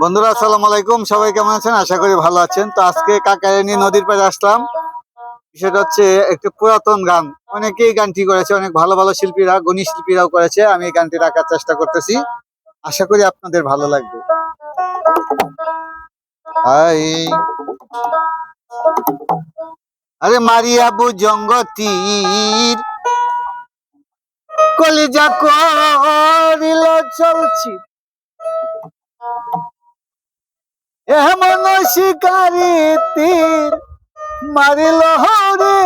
বন্ধুরা আসসালামু আলাইকুম, সবাই কেমন আছেন? আশা করি ভালো আছেন। তো আজকে কাকারানী নদীর পাড়ে আসলাম। সেটা হচ্ছে একটি পুরাতন গান, অনেকেই গানটি করেছে, অনেক ভালো ভালো শিল্পীরা, গুণী শিল্পীরাও করেছে। আমি এই গানটি রাখার চেষ্টা করতেছি, আশা করি আপনাদের ভালো লাগবে। আরে মারিয়া বুজঙ্গতির কলিজা করিল চলছি, এমন শিকারি তীর মারিল রে।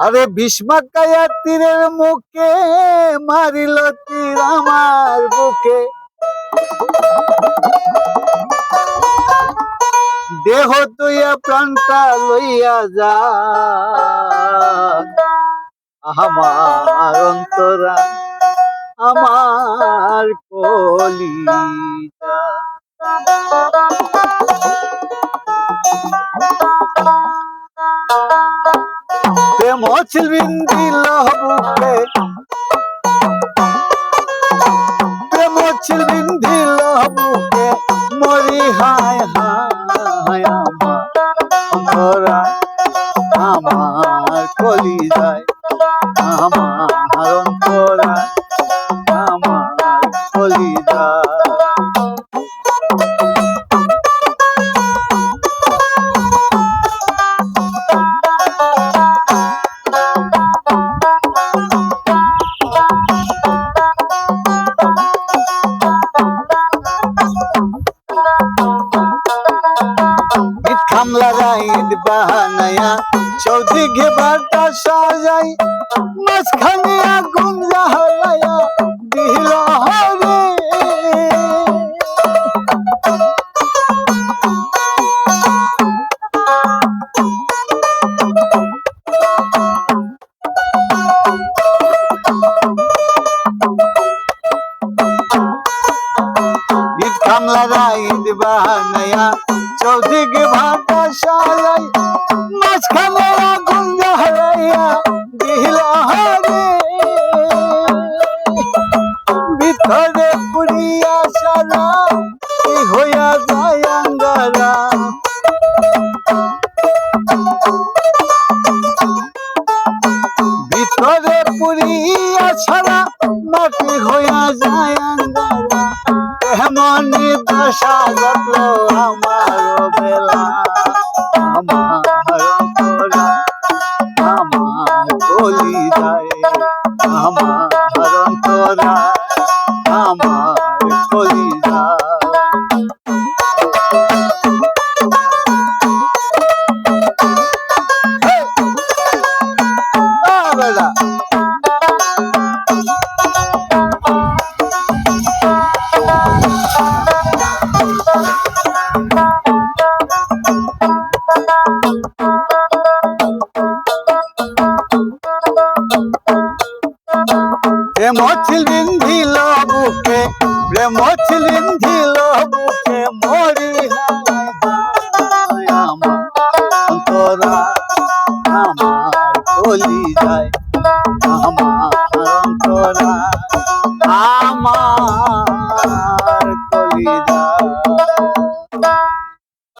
আরে ভীষ্মাকায়া তীরের মুখে মারিল তীর আমার বুকে, দেহ তুইয়া প্রাণটা লইয়া যা আমার অন্তরা আমার কলিজা। প্রেম ছিল বিন্দিল বুকে, প্রেম ছিল বিন্দিল বুকে, মরি হায় হায় আমার অন্তরা আমার কলিজায়, আমার অন্তরা আমার কলিজা। খামলা রাইড বাহানায়া চৌদিকে বাটা সাজাই, মাঝখানে আগুন জ্বালায়া দিল রে। খামলা রাইড বাহানায়া চৌদিকে ভাটা সাজাই, মাঝখানে আগুন জ্বালাইয়া দিল রে। ভিতরে পুড়িয়া সারা হইয়া যায় আঙ্গারা, ভিতরে পুড়িয়া ছাড়া মাটি হইয়া যায় আঙ্গারা। এমন দশা যত আমার বেলা, আমার অন্তরা আমার কলিজায়, আমার অন্তরা আমার কলিজা। প্রেম ছিল বিন্ধিল বুকে, প্রেম ছিল বিন্ধিল বুকে, মরি হায় আমার অন্তরা আমার কলিজায়।